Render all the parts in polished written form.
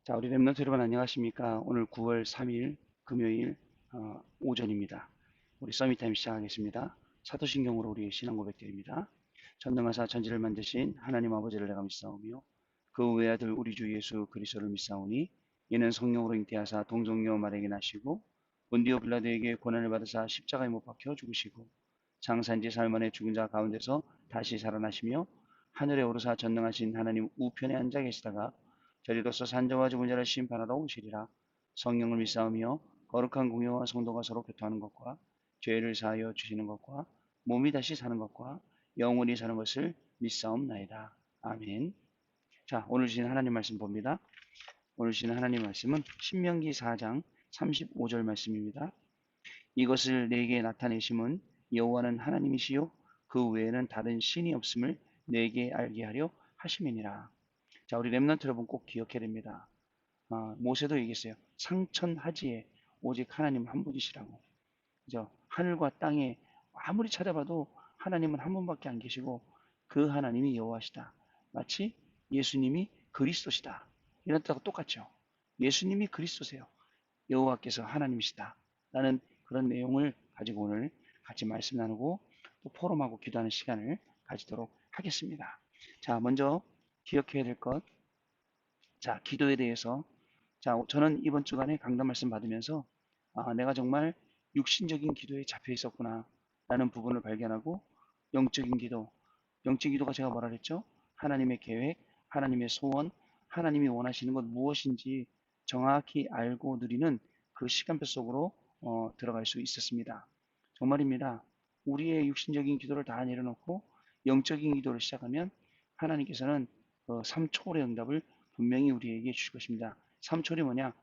자, 우리 랩런트 여러분 안녕하십니까? 오늘 9월 3일 금요일 오전입니다. 우리 서밋타임 시작하겠습니다. 사도신경으로 우리 신앙 고백드립니다. 전능하사 천지를 만드신 하나님 아버지를 내가 믿사오며 그 외아들 우리 주 예수 그리스도를 믿사오니 이는 성령으로 잉태하사 동정녀 마리아에게 나시고 본디오 빌라도에게 고난을 받으사 십자가에 못 박혀 죽으시고 장사인지 사흘 만에 죽은 자 가운데서 다시 살아나시며 하늘에 오르사 전능하신 하나님 우편에 앉아 계시다가 저리로서 산자와 죽은 자를 심판하러 오시리라. 성령을 믿사오며 거룩한 공예와 성도가 서로 교통하는 것과 죄를 사하여 주시는 것과 몸이 다시 사는 것과 영원히 사는 것을 믿사옵나이다. 아멘. 자, 오늘 주신 하나님 말씀 봅니다. 오늘 주신 하나님 말씀은 신명기 4장 35절 말씀입니다. 이것을 내게 나타내심은 여호와는 하나님이시요 그 외에는 다른 신이 없음을 내게 알게 하려 하심이니라. 자, 우리 렘넌트 여러분 꼭 기억해야 됩니다. 모세도 얘기했어요. 상천하지에 오직 하나님 한 분이시라고. 그죠? 하늘과 땅에 아무리 찾아봐도 하나님은 한 분밖에 안 계시고 그 하나님이 여호와시다. 마치 예수님이 그리스도시다. 이런 뜻하고 똑같죠. 예수님이 그리스도세요. 여호와께서 하나님이시다. 라는 그런 내용을 가지고 오늘 같이 말씀 나누고 또 포럼하고 기도하는 시간을 가지도록 하겠습니다. 자, 먼저 기억해야 될 것. 자, 기도에 대해서. 자, 저는 이번 주간에 강단 말씀 받으면서 내가 정말 육신적인 기도에 잡혀 있었구나 라는 부분을 발견하고 영적인 기도, 영적인 기도가 제가 뭐라 그랬죠? 하나님의 계획, 하나님의 소원, 하나님이 원하시는 것 무엇인지 정확히 알고 누리는 그 시간표 속으로 들어갈 수 있었습니다. 정말입니다. 우리의 육신적인 기도를 다 내려놓고 영적인 기도를 시작하면 하나님께서는 3초월의 응답을 분명히 우리에게 주실 것입니다. 3초월이 뭐냐?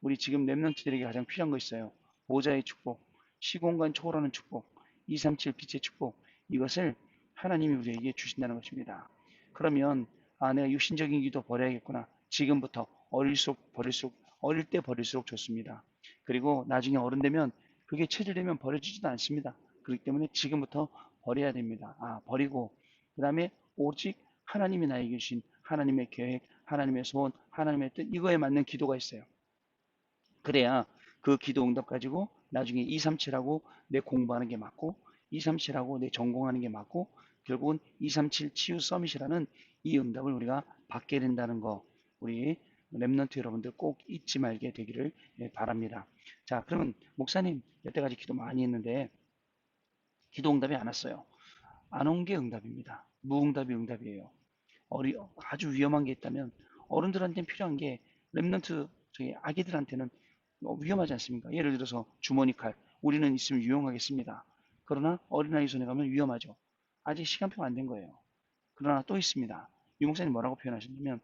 우리 지금 랩런트들에게 가장 필요한 거 있어요. 보좌의 축복, 시공간 초월하는 축복, 237 빛의 축복, 이것을 하나님이 우리에게 주신다는 것입니다. 그러면 내가 육신적인 기도 버려야겠구나. 지금부터 어릴수록 버릴수록 어릴 때 버릴수록 좋습니다. 그리고 나중에 어른 되면 그게 체질되면 버려지지도 않습니다. 그렇기 때문에 지금부터 버려야 됩니다. 버리고 그 다음에 오직 하나님이 나에게 주신 하나님의 계획, 하나님의 소원, 하나님의 뜻 이거에 맞는 기도가 있어요. 그래야 그 기도 응답 가지고 나중에 237하고 내 공부하는 게 맞고 237하고 내 전공하는 게 맞고 결국은 237 치유 서밋이라는 이 응답을 우리가 받게 된다는 거 우리 랩런트 여러분들 꼭 잊지 말게 되기를 바랍니다. 자, 그러면 목사님 여태까지 기도 많이 했는데 기도 응답이 안 왔어요. 안 온 게 응답입니다. 무응답이 응답이에요. 아주 위험한 게 있다면 어른들한테는 필요한 게 랩런트 저희 아기들한테는 위험하지 않습니까? 예를 들어서 주머니 칼 우리는 있으면 유용하겠습니다. 그러나 어린아이 손에 가면 위험하죠. 아직 시간표가 안 된 거예요. 그러나 또 있습니다. 유 목사님 뭐라고 표현하셨냐면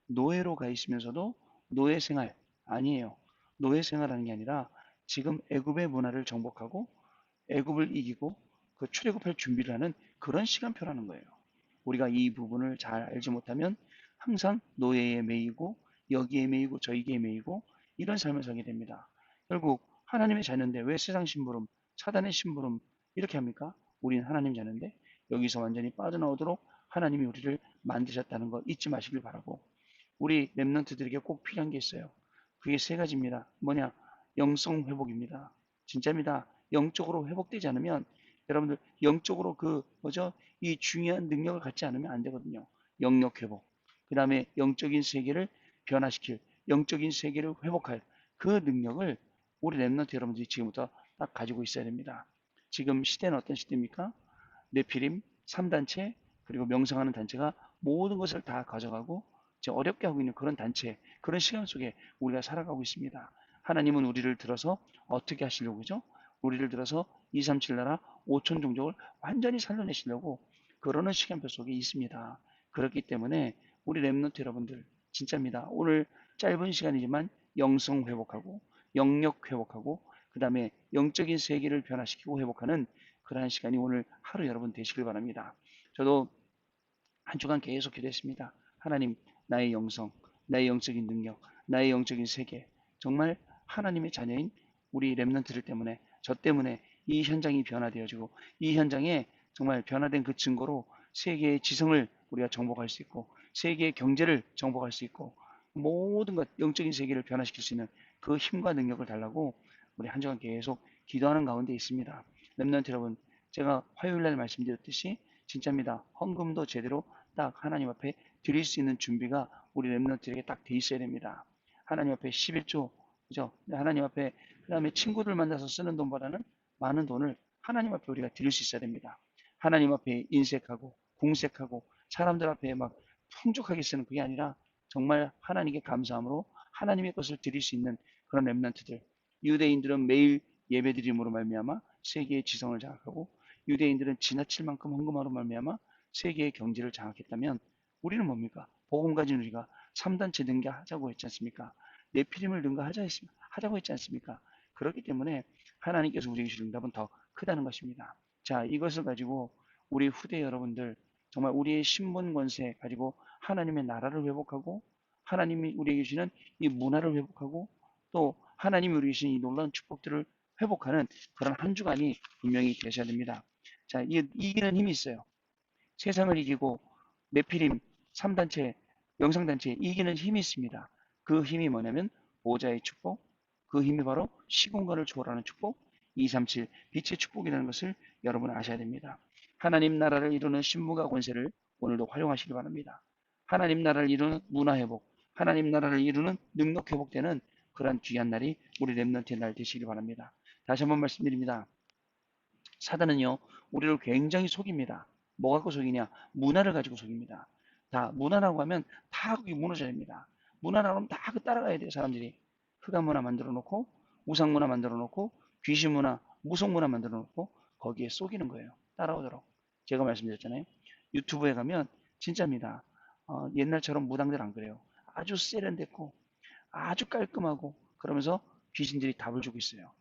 노예로 가 있으면서도 노예 생활 아니에요. 노예 생활하는 게 아니라 지금 애굽의 문화를 정복하고 애굽을 이기고 그 출애굽할 준비를 하는 그런 시간표라는 거예요. 우리가 이 부분을 잘 알지 못하면 항상 노예에 매이고 여기에 매이고 저기에 매이고 이런 삶을 살게 됩니다. 결국 하나님의 자녀인데 왜 세상 심부름, 사단의 심부름 이렇게 합니까? 우린 하나님 자녀인데 여기서 완전히 빠져나오도록 하나님이 우리를 만드셨다는 거 잊지 마시길 바라고 우리 랩런트들에게 꼭 필요한 게 있어요. 그게 세 가지입니다. 뭐냐? 영성 회복입니다. 진짜입니다. 영적으로 회복되지 않으면 여러분들 영적으로 그 뭐죠? 이 중요한 능력을 갖지 않으면 안 되거든요. 영역 회복. 그 다음에 영적인 세계를 변화시킬, 영적인 세계를 회복할 그 능력을 우리 랩런트 여러분들이 지금부터 딱 가지고 있어야 됩니다. 지금 시대는 어떤 시대입니까? 네피림, 3단체, 그리고 명성하는 단체가 모든 것을 다 가져가고 어렵게 하고 있는 그런 단체, 그런 시간 속에 우리가 살아가고 있습니다. 하나님은 우리를 들어서 어떻게 하시려고 그죠? 우리를 들어서 237 나라 5천 종족을 완전히 살려내시려고 그러는 시간표 속에 있습니다. 그렇기 때문에 우리 랩런트 여러분들 진짜입니다. 오늘 짧은 시간이지만 영성 회복하고 영역 회복하고 그 다음에 영적인 세계를 변화시키고 회복하는 그러한 시간이 오늘 하루 여러분 되시길 바랍니다. 저도 한 주간 계속 기도했습니다. 하나님, 나의 영성, 나의 영적인 능력, 나의 영적인 세계, 정말 하나님의 자녀인 우리 랩런트들 때문에, 저 때문에 이 현장이 변화되어지고, 이 현장에 정말 변화된 그 증거로 세계의 지성을 우리가 정복할 수 있고, 세계의 경제를 정복할 수 있고, 모든 것 영적인 세계를 변화시킬 수 있는 그 힘과 능력을 달라고 우리 한 주간 계속 기도하는 가운데 있습니다. 렘넌트 여러분, 제가 화요일 날 말씀드렸듯이 진짜입니다. 헌금도 제대로 딱 하나님 앞에 드릴 수 있는 준비가 우리 렘넌트에게 딱 돼 있어야 됩니다. 하나님 앞에 11조, 그죠? 하나님 앞에, 그 다음에 친구들 만나서 쓰는 돈보다는 많은 돈을 하나님 앞에 우리가 드릴 수 있어야 됩니다. 하나님 앞에 인색하고 궁색하고 사람들 앞에 막 풍족하게 쓰는 그게 아니라 정말 하나님께 감사함으로 하나님의 것을 드릴 수 있는 그런 렘넌트들. 유대인들은 매일 예배드림으로 말미암아 세계의 지성을 장악하고, 유대인들은 지나칠 만큼 헌금하로 말미암아 세계의 경제를 장악했다면, 우리는 뭡니까? 복음 가진 우리가 3단체 능가하자고 했지 않습니까? 네피림을 하자고 했지 않습니까? 그렇기 때문에 하나님께서 우리에게 주신 응답은 더 크다는 것입니다. 자, 이것을 가지고 우리 후대 여러분들, 정말 우리의 신분 권세 가지고 하나님의 나라를 회복하고, 하나님이 우리에게 주시는 이 문화를 회복하고, 또 하나님이 우리에게 주신 이 놀라운 축복들을 회복하는 그런 한 주간이 분명히 되셔야 됩니다. 자, 이기는 힘이 있어요. 세상을 이기고 네피림 3단체, 영상단체 이기는 힘이 있습니다. 그 힘이 뭐냐면 보좌의 축복, 그 힘이 바로 시공간을 초월하는 축복, 237 빛의 축복이라는 것을 여러분은 아셔야 됩니다. 하나님 나라를 이루는 신부가 권세를 오늘도 활용하시기 바랍니다. 하나님 나라를 이루는 문화회복, 하나님 나라를 이루는 능력 회복되는 그러한 귀한 날이 우리 렘넌트의 날 되시기 바랍니다. 다시 한번 말씀드립니다. 사단은요, 우리를 굉장히 속입니다. 뭐 갖고 속이냐? 문화를 가지고 속입니다. 다, 문화라고 하면 다 그게 무너져야 됩니다. 문화라고 하면 다 그 따라가야 돼요, 사람들이. 흑암 문화 만들어 놓고, 우상 문화 만들어 놓고, 귀신 문화, 무속 문화 만들어 놓고, 거기에 속이는 거예요. 따라오도록. 제가 말씀드렸잖아요. 유튜브에 가면, 진짜입니다. 옛날처럼 무당들 안 그래요. 아주 세련됐고, 아주 깔끔하고, 그러면서 귀신들이 답을 주고 있어요.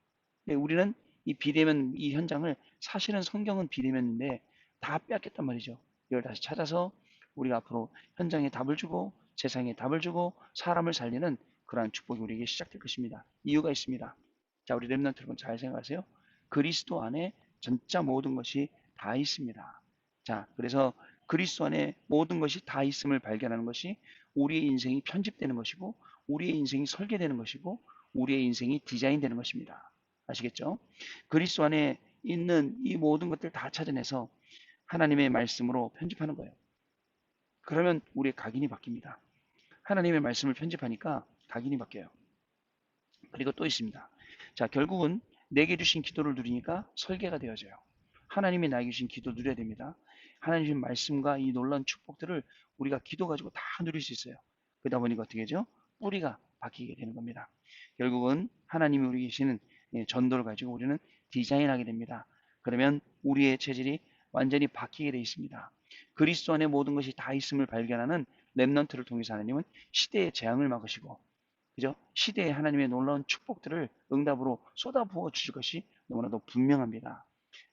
근데 우리는 이 비대면 이 현장을, 사실은 성경은 비대면인데 다 빼앗겼단 말이죠. 이걸 다시 찾아서 우리가 앞으로 현장에 답을 주고 세상에 답을 주고 사람을 살리는 그러한 축복이 우리에게 시작될 것입니다. 이유가 있습니다. 자, 우리 렘넌트 여러분 잘 생각하세요. 그리스도 안에 진짜 모든 것이 다 있습니다. 자, 그래서 그리스도 안에 모든 것이 다 있음을 발견하는 것이 우리의 인생이 편집되는 것이고, 우리의 인생이 설계되는 것이고, 우리의 인생이 디자인되는 것입니다. 아시겠죠? 그리스도 안에 있는 이 모든 것들 다 찾아내서 하나님의 말씀으로 편집하는 거예요. 그러면 우리의 각인이 바뀝니다. 하나님의 말씀을 편집하니까 각인이 바뀌어요. 그리고 또 있습니다. 자, 결국은 내게 주신 기도를 누리니까 설계가 되어져요. 하나님이 나에게 주신 기도 누려야 됩니다. 하나님 주신 말씀과 이 놀라운 축복들을 우리가 기도 가지고 다 누릴 수 있어요. 그러다 보니까 어떻게 되죠? 뿌리가 바뀌게 되는 겁니다. 결국은 하나님이 우리 계시는 전도를 가지고 우리는 디자인하게 됩니다. 그러면 우리의 체질이 완전히 바뀌게 되어 있습니다. 그리스도 안에 모든 것이 다 있음을 발견하는 렘넌트를 통해서 하나님은 시대의 재앙을 막으시고, 그죠? 시대에 하나님의 놀라운 축복들을 응답으로 쏟아부어 주실 것이 너무나도 분명합니다.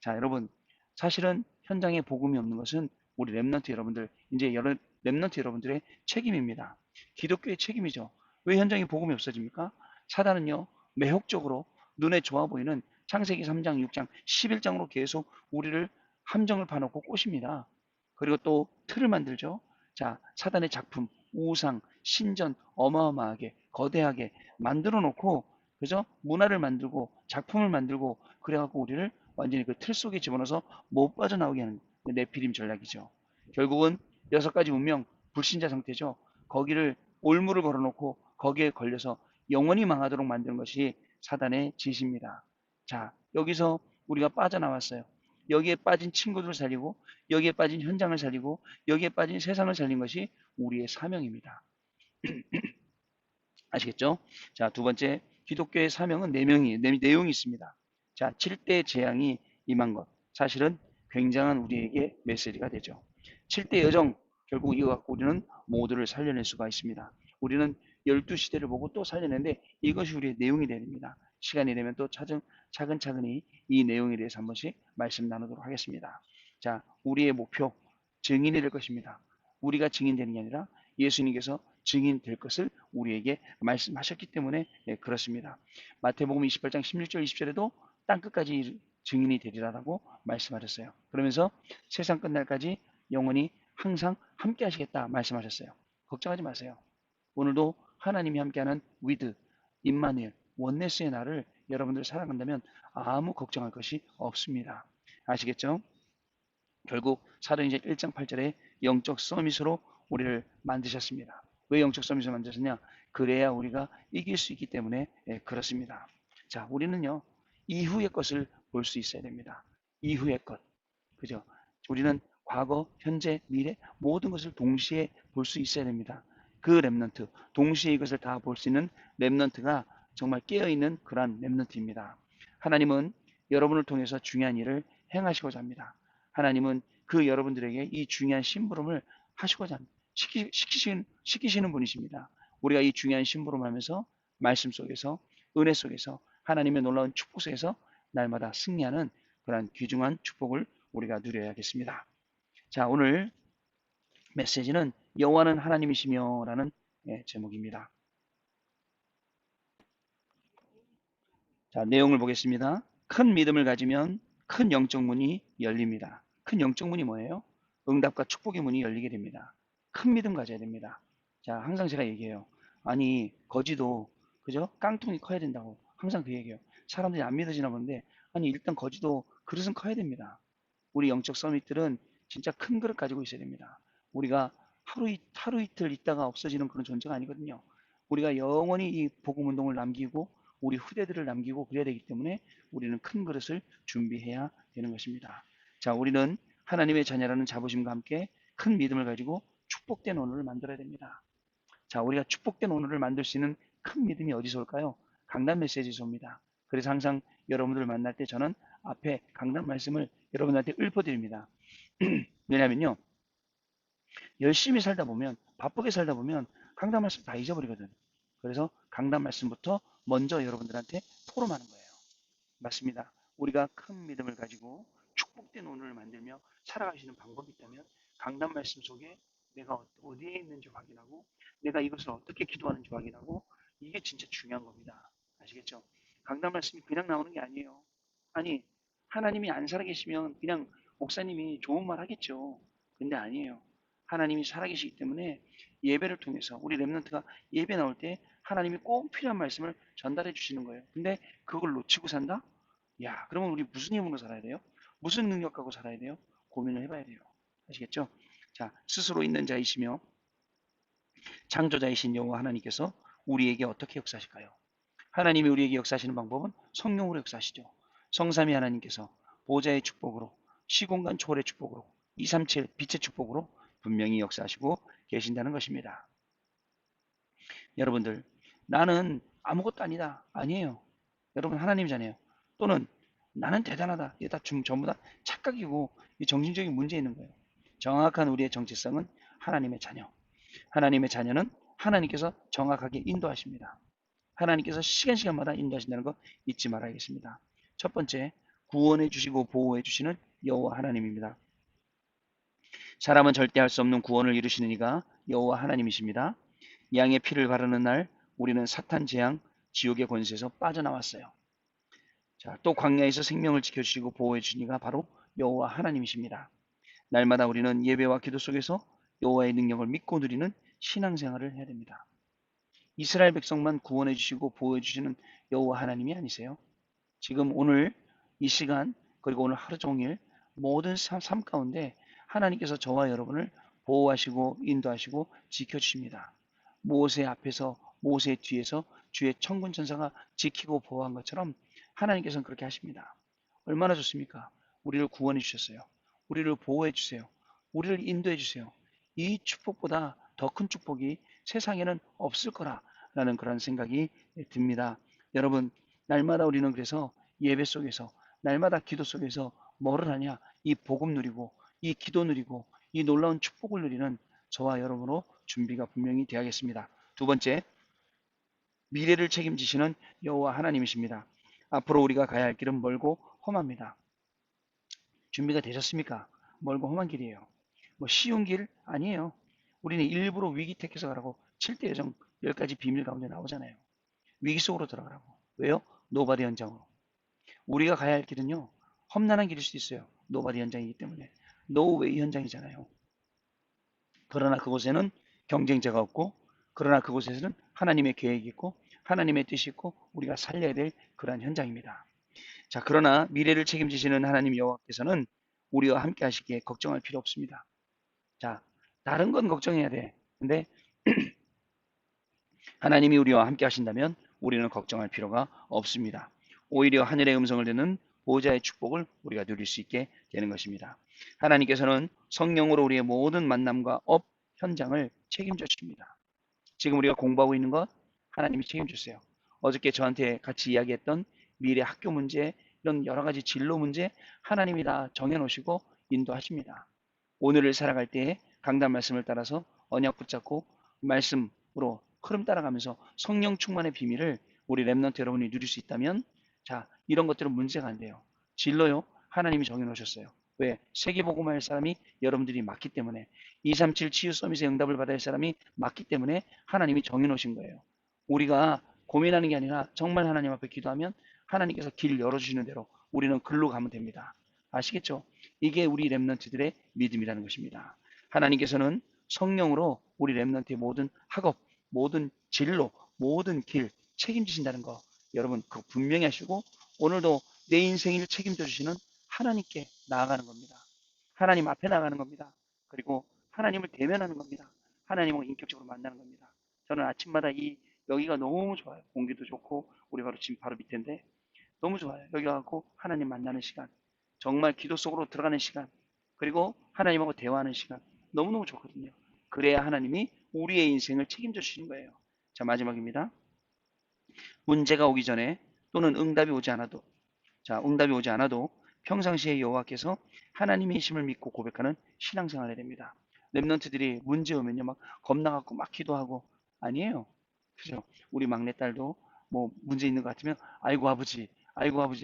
자, 여러분, 사실은 현장에 복음이 없는 것은 우리 렘넌트 여러분들, 이제 여러 렘넌트 여러분들의 책임입니다. 기독교의 책임이죠. 왜 현장에 복음이 없어집니까? 사단은요, 매혹적으로 눈에 좋아 보이는 창세기 3장, 6장, 11장으로 계속 우리를 함정을 파놓고 꼬십니다. 그리고 또 틀을 만들죠. 자, 사단의 작품, 우상, 신전 어마어마하게 거대하게 만들어 놓고, 그죠? 문화를 만들고 작품을 만들고 그래갖고 우리를 완전히 그 틀 속에 집어넣어서 못 빠져나오게 하는 네피림 전략이죠. 결국은 6가지 운명 불신자 상태죠. 거기를 올무를 걸어놓고 거기에 걸려서 영원히 망하도록 만드는 것이 사단의 짓입니다. 자, 여기서 우리가 빠져나왔어요. 여기에 빠진 친구들을 살리고, 여기에 빠진 현장을 살리고, 여기에 빠진 세상을 살린 것이 우리의 사명입니다. 아시겠죠? 자, 두 번째, 기독교의 사명은 내용이 있습니다. 자, 7대 재앙이 임한 것. 사실은 굉장한 우리에게 메시지가 되죠. 7대 여정, 결국 이거 갖고 우리는 모두를 살려낼 수가 있습니다. 우리는 12시대를 보고 또 살려내는데 이것이 우리의 내용이 됩니다. 시간이 되면 또 차근차근히 이 내용에 대해서 한 번씩 말씀 나누도록 하겠습니다. 자, 우리의 목표, 증인이 될 것입니다. 우리가 증인되는 게 아니라 예수님께서 증인될 것을 우리에게 말씀하셨기 때문에 그렇습니다. 마태복음 28장 16절 20절에도 땅끝까지 증인이 되리라라고 말씀하셨어요. 그러면서 세상 끝날까지 영원히 항상 함께 하시겠다 말씀하셨어요. 걱정하지 마세요. 오늘도 하나님이 함께하는 위드, 임마누엘, 원네스의 나를 여러분들 살아간다면 아무 걱정할 것이 없습니다. 아시겠죠? 결국 사도행전 1장 8절에 영적 서밋으로 우리를 만드셨습니다. 왜 영적 서밋으로 만드셨냐? 그래야 우리가 이길 수 있기 때문에 그렇습니다. 자, 우리는요, 이후의 것을 볼 수 있어야 됩니다. 이후의 것. 그죠? 우리는 과거, 현재, 미래 모든 것을 동시에 볼 수 있어야 됩니다. 그 렘넌트, 동시에 이것을 다 볼 수 있는 렘넌트가 정말 깨어있는 그러한 렘넌트입니다. 하나님은 여러분을 통해서 중요한 일을 행하시고자 합니다. 하나님은 그 여러분들에게 이 중요한 심부름을 하시고자 합니다. 시키시는 분이십니다. 우리가 이 중요한 심부름을 하면서 말씀 속에서, 은혜 속에서, 하나님의 놀라운 축복 속에서 날마다 승리하는 그러한 귀중한 축복을 우리가 누려야겠습니다. 자, 오늘 메시지는 여호와는 하나님이시며 라는 제목입니다. 자, 내용을 보겠습니다. 큰 믿음을 가지면 큰 영적 문이 열립니다. 큰 영적 문이 뭐예요? 응답과 축복의 문이 열리게 됩니다. 큰 믿음 가져야 됩니다. 자, 항상 제가 얘기해요. 아니, 거지도, 그죠? 깡통이 커야 된다고. 항상 그 얘기해요. 사람들이 안 믿어지나 보는데, 아니, 일단 거지도 그릇은 커야 됩니다. 우리 영적 서밋들은 진짜 큰 그릇 가지고 있어야 됩니다. 우리가 하루 이틀 있다가 없어지는 그런 존재가 아니거든요. 우리가 영원히 이 복음 운동을 남기고 우리 후대들을 남기고 그래야 되기 때문에 우리는 큰 그릇을 준비해야 되는 것입니다. 자, 우리는 하나님의 자녀라는 자부심과 함께 큰 믿음을 가지고 축복된 오늘을 만들어야 됩니다. 자, 우리가 축복된 오늘을 만들 수 있는 큰 믿음이 어디서 올까요? 강단 메시지에서 옵니다. 그래서 항상 여러분들을 만날 때 저는 앞에 강단 말씀을 여러분들한테 읊어드립니다. 왜냐면요, 열심히 살다 보면, 바쁘게 살다 보면 강단 말씀 다 잊어버리거든. 그래서 강단 말씀부터 먼저 여러분들한테 토론하는 거예요. 맞습니다. 우리가 큰 믿음을 가지고 축복된 오늘을 만들며 살아갈 수 있는 방법이 있다면 강단 말씀 속에 내가 어디에 있는지 확인하고 내가 이것을 어떻게 기도하는지 확인하고 이게 진짜 중요한 겁니다. 아시겠죠? 강단 말씀이 그냥 나오는 게 아니에요. 아니, 하나님이 안 살아계시면 그냥 목사님이 좋은 말 하겠죠. 근데 아니에요. 하나님이 살아계시기 때문에 예배를 통해서 우리 렘넌트가 예배 나올 때 하나님이 꼭 필요한 말씀을 전달해 주시는 거예요. 근데 그걸 놓치고 산다? 야, 그러면 우리 무슨 힘으로 살아야 돼요? 무슨 능력 갖고 살아야 돼요? 고민을 해봐야 돼요. 아시겠죠? 자, 스스로 있는 자이시며 창조자이신 여호와 하나님께서 우리에게 어떻게 역사하실까요? 하나님이 우리에게 역사하시는 방법은 성령으로 역사하시죠. 성삼위 하나님께서 보좌의 축복으로 시공간 초월의 축복으로 237 빛의 축복으로 분명히 역사하시고 계신다는 것입니다. 여러분들, 나는 아무것도 아니다. 아니에요. 여러분 하나님이잖아요. 또는 나는 대단하다. 이게 다 전부 다 착각이고 정신적인 문제 있는 거예요. 정확한 우리의 정체성은 하나님의 자녀. 하나님의 자녀는 하나님께서 정확하게 인도하십니다. 하나님께서 시간마다 인도하신다는 거 잊지 말아야겠습니다. 첫 번째, 구원해 주시고 보호해 주시는 여호와 하나님입니다. 사람은 절대 할 수 없는 구원을 이루시는 이가 여호와 하나님이십니다. 양의 피를 바르는 날 우리는 사탄 재앙, 지옥의 권세에서 빠져나왔어요. 자, 또 광야에서 생명을 지켜주시고 보호해 주신 이가 바로 여호와 하나님이십니다. 날마다 우리는 예배와 기도 속에서 여호와의 능력을 믿고 누리는 신앙생활을 해야 됩니다. 이스라엘 백성만 구원해 주시고 보호해 주시는 여호와 하나님이 아니세요. 지금 오늘 이 시간 그리고 오늘 하루 종일 모든 삶 가운데 하나님께서 저와 여러분을 보호하시고 인도하시고 지켜주십니다. 모세 앞에서 모세 뒤에서 주의 천군 천사가 지키고 보호한 것처럼 하나님께서는 그렇게 하십니다. 얼마나 좋습니까? 우리를 구원해 주셨어요. 우리를 보호해 주세요. 우리를 인도해 주세요. 이 축복보다 더 큰 축복이 세상에는 없을 거라라는 그런 생각이 듭니다. 여러분, 날마다 우리는 그래서 예배 속에서 날마다 기도 속에서 뭐를 하냐? 이 복음 누리고 이 기도 누리고 이 놀라운 축복을 누리는 저와 여러분으로 준비가 분명히 되어야겠습니다. 두 번째, 미래를 책임지시는 여호와 하나님이십니다. 앞으로 우리가 가야 할 길은 멀고 험합니다. 준비가 되셨습니까? 멀고 험한 길이에요. 뭐 쉬운 길 아니에요. 우리는 일부러 위기 택해서 가라고 7대 여정 10가지 비밀 가운데 나오잖아요. 위기 속으로 들어가라고. 왜요? 노바디 현장으로. 우리가 가야 할 길은요. 험난한 길일 수 있어요. 노바디 현장이기 때문에. 노웨이 현장이잖아요. 그러나 그곳에는 경쟁자가 없고 그러나 그곳에서는 하나님의 계획이 있고 하나님의 뜻이 있고 우리가 살려야 될 그러한 현장입니다. 자, 그러나 미래를 책임지시는 하나님 여호와께서는 우리와 함께 하시기에 걱정할 필요 없습니다. 자, 다른 건 걱정해야 돼. 근데 하나님이 우리와 함께 하신다면 우리는 걱정할 필요가 없습니다. 오히려 하늘의 음성을 듣는 보호자의 축복을 우리가 누릴 수 있게 되는 것입니다. 하나님께서는 성령으로 우리의 모든 만남과 업 현장을 책임져 주십니다. 지금 우리가 공부하고 있는 것 하나님이 책임주세요. 어저께 저한테 같이 이야기했던 미래 학교 문제, 이런 여러 가지 진로 문제 하나님이 다 정해놓으시고 인도하십니다. 오늘을 살아갈 때에 강단 말씀을 따라서 언약 붙잡고 말씀으로 흐름 따라가면서 성령 충만의 비밀을 우리 렘넌트 여러분이 누릴 수 있다면, 자, 이런 것들은 문제가 안 돼요. 진로요, 하나님이 정해놓으셨어요. 왜? 세계복음을 할 사람이 여러분들이 맞기 때문에, 237 치유 서밋의 응답을 받을 사람이 맞기 때문에 하나님이 정해놓으신 거예요. 우리가 고민하는 게 아니라 정말 하나님 앞에 기도하면 하나님께서 길 열어주시는 대로 우리는 글로 가면 됩니다. 아시겠죠? 이게 우리 렘넌트들의 믿음이라는 것입니다. 하나님께서는 성령으로 우리 렘넌트의 모든 학업, 모든 진로, 모든 길 책임지신다는 거 여러분 그거 분명히 하시고, 오늘도 내 인생을 책임져 주시는 하나님께 나아가는 겁니다. 하나님 앞에 나가는 겁니다. 그리고 하나님을 대면하는 겁니다. 하나님을 인격적으로 만나는 겁니다. 저는 아침마다 여기가 너무 좋아요. 공기도 좋고 우리 바로 지금 바로 밑인데 너무 좋아요. 여기 와서 하나님 만나는 시간, 정말 기도 속으로 들어가는 시간, 그리고 하나님하고 대화하는 시간 너무너무 좋거든요. 그래야 하나님이 우리의 인생을 책임져 주시는 거예요. 자, 마지막입니다. 문제가 오기 전에 또는 응답이 오지 않아도, 자, 응답이 오지 않아도 평상시에 여호와께서 하나님의 힘을 믿고 고백하는 신앙생활을 해야 됩니다. 렘넌트들이 문제 오면요 막 겁나갖고 막 기도하고, 아니에요. 그죠? 우리 막내딸도 뭐 문제 있는 것 같으면 아이고 아버지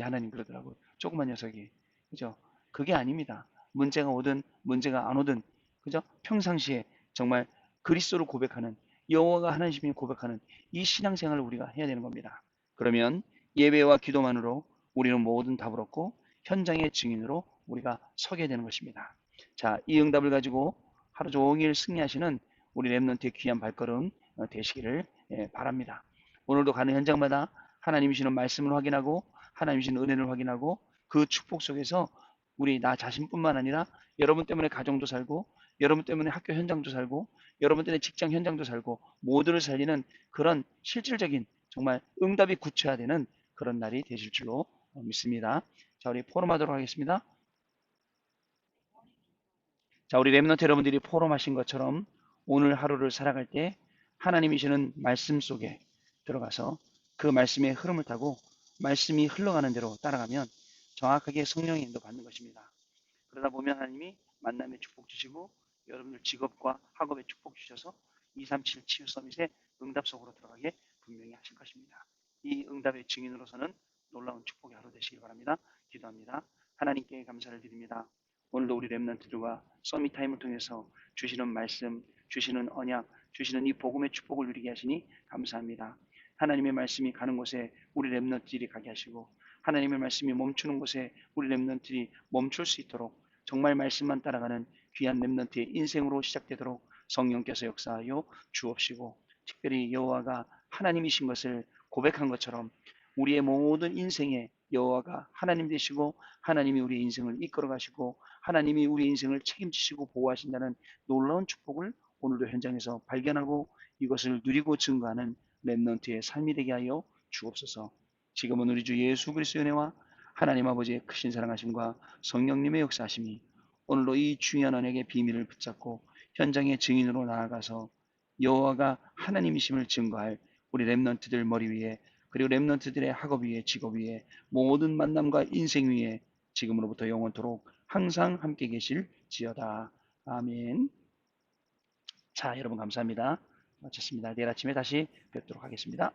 하나님 그러더라고요. 조그만 녀석이. 그죠? 그게 아닙니다. 문제가 오든 문제가 안 오든, 그죠? 평상시에 정말 그리스도를 고백하는, 여호와가 하나님을 고백하는 이 신앙생활을 우리가 해야 되는 겁니다. 그러면 예배와 기도만으로 우리는 모든 답을 얻고 현장의 증인으로 우리가 서게 되는 것입니다. 자, 이 응답을 가지고 하루 종일 승리하시는 우리 렘넌트의 귀한 발걸음 되시기를 바랍니다. 오늘도 가는 현장마다 하나님이 주시는 말씀을 확인하고 하나님이 주시는 은혜를 확인하고 그 축복 속에서 우리 나 자신뿐만 아니라 여러분 때문에 가정도 살고 여러분 때문에 학교 현장도 살고 여러분 때문에 직장 현장도 살고 모두를 살리는 그런 실질적인 정말 응답이 굳혀야 되는 그런 날이 되실 줄로 믿습니다. 자, 우리 포럼하도록 하겠습니다. 자, 우리 렘넌트 여러분들이 포럼하신 것처럼 오늘 하루를 살아갈 때 하나님이 주는 말씀 속에 들어가서 그 말씀의 흐름을 타고 말씀이 흘러가는 대로 따라가면 정확하게 성령의 인도 받는 것입니다. 그러다 보면 하나님이 만남의 축복 주시고 여러분들 직업과 학업에 축복 주셔서 237 치유 서밋의 응답 속으로 들어가게 분명히 하실 것입니다. 이 응답의 증인으로서는 놀라운 축복의 하루 되시길 바랍니다. 기도합니다. 하나님께 감사를 드립니다. 오늘도 우리 렘넌트들과 서밋 타임을 통해서 주시는 말씀, 주시는 언약, 주시는 이 복음의 축복을 누리게 하시니 감사합니다. 하나님의 말씀이 가는 곳에 우리 렘넌트들이 가게 하시고 하나님의 말씀이 멈추는 곳에 우리 렘넌트들이 멈출 수 있도록 정말 말씀만 따라가는 귀한 렘넌트의 인생으로 시작되도록 성령께서 역사하여 주옵시고, 특별히 여호와가 하나님이신 것을 고백한 것처럼 우리의 모든 인생에 여호와가 하나님 되시고 하나님이 우리의 인생을 이끌어 가시고 하나님이 우리의 인생을 책임지시고 보호하신다는 놀라운 축복을 오늘도 현장에서 발견하고 이것을 누리고 증거하는 렘넌트의 삶이 되게 하여 주옵소서. 지금은 우리 주 예수 그리스도의 은혜와 하나님 아버지의 크신 사랑하심과 성령님의 역사하심이 오늘도 이 중요한 언약의 비밀을 붙잡고 현장의 증인으로 나아가서 여호와가 하나님이심을 증거할 우리 렘넌트들 머리 위에, 그리고 렘넌트들의 학업 위에, 직업 위에, 모든 만남과 인생 위에 지금으로부터 영원토록 항상 함께 계실지어다. 아멘. 자, 여러분 감사합니다. 마쳤습니다. 내일 아침에 다시 뵙도록 하겠습니다.